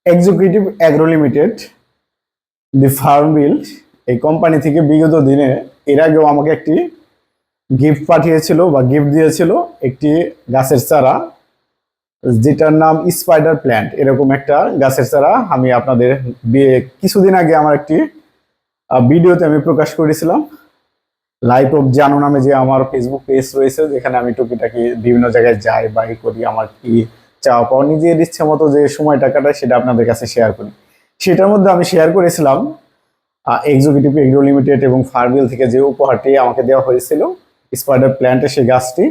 Executive agro limited, the farm bill, এই company থেকে বিগত দিনে এর আগেও আমাকে একটি গিফট পাঠিয়েছিল বা গিফট দিয়েছিল, একটি গাছের চারা যেটার নাম স্পাইডার প্ল্যান্ট। এরকম একটা গাছের চারা আমি আপনাদের কিছুদিন আগে আমার একটি ভিডিওতে আমি প্রকাশ করেছিলাম। লাইফ অফ জানু নামে যে আমার ফেসবুক পেজ রয়েছে, যেখানে আমি টুকিটাকি বিভিন্ন জায়গায় যাই বা করি, আমার কি চাওয়া পাওয়া নিজের ইচ্ছে মতো যে সময়টা কাটায় সেটা আপনাদের কাছে শেয়ার করি। সেটার মধ্যে আমি শেয়ার করেছিলাম এক্সিকিউটিভ এগ্রো লিমিটেড এবং ফার্মিল থেকে যে উপহারটি আমাকে দেওয়া হয়েছিল স্পাইডার প্ল্যান্টের সেই গাছটি,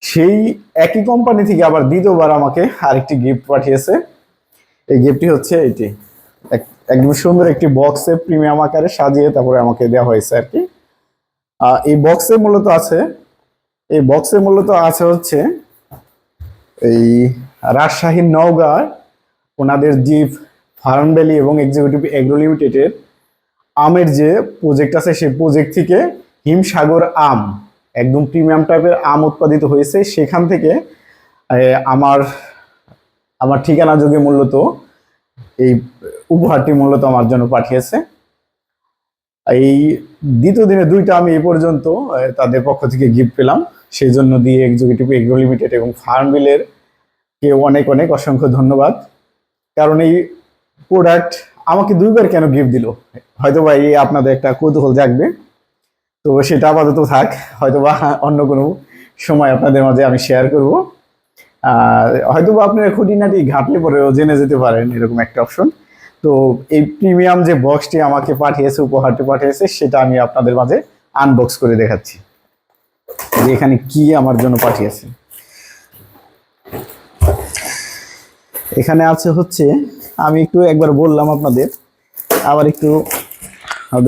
সেই একই কোম্পানি থেকে আবার দ্বিতীয়বার আমাকে আরেকটি গিফট পাঠিয়েছে। এই গিফটটি হচ্ছে এটি, একদম সুন্দর একটি বক্সে প্রিমিয়াম আকারে সাজিয়ে তারপরে আমাকে দেওয়া হয়েছে আর কি। এই বক্সে মূলত আছে হচ্ছে এই রাজশাহীর নওগাঁ ওনাদের যে ফার্ম ভ্যালি এবং এক্সিকিউটিভ এগ্রো লিমিটেডের আমের যে প্রজেক্ট আছে, সেই প্রজেক্ট থেকে হিমসাগর আম, একদম প্রিমিয়াম টাইপের আম উৎপাদিত হয়েছে। সেখান থেকে আমার ঠিকানা যোগে মূলত এই উপহারটি মূলত আমার জন্য পাঠিয়েছে। এই দ্বিতীয় দিনে দুইটা আমি এই পর্যন্ত তাদের পক্ষ থেকে গিফট পেলাম, সেই জন্য দিয়ে এক্সিকিউটিভ এগ্রো লিমিটেড এবং ফার্ম বিলের কে অনেক অনেক অসংখ্য ধন্যবাদ। কারণ এই প্রোডাক্ট আমাকে দুইবার কেন গিফট দিল, হয়তো বা এই আপনাদের একটা কৌতূহল জাগবে। তো সেটা আপাতত থাক, হয়তো বা অন্য কোনো সময় আপনাদের মাঝে আমি শেয়ার করব। হয়তো বা আপনারা খুঁটিনাটি ঘাটলে পরেও জেনে যেতে পারেন এরকম একটা অপশন। তো এই প্রিমিয়াম যে বক্সটি আমাকে পাঠিয়েছে, উপহারটি পাঠিয়েছে, সেটা আমি আপনাদের মাঝে আনবক্স করে দেখাচ্ছি যে এখানে কি আমার জন্য পাঠিয়েছে। এখানে আছে হচ্ছে, আমি একটু একবার বললাম আপনাদের, আবার একটু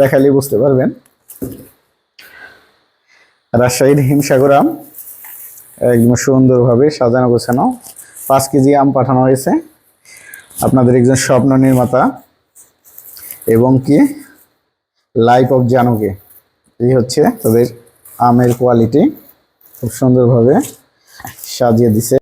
দেখালে বুঝতে পারবেন। রাজশাহীর হিমসাগর আম, একদম সুন্দরভাবে সাজানো গোছানো 5 কেজি আম পাঠানো হয়েছে আপনাদের একজন স্বপ্ন নির্মাতা এবং কি লাইফ অফ জানুকে। এই হচ্ছে তাদের আমের কোয়ালিটি, খুব সুন্দরভাবে সাজিয়ে দিছে।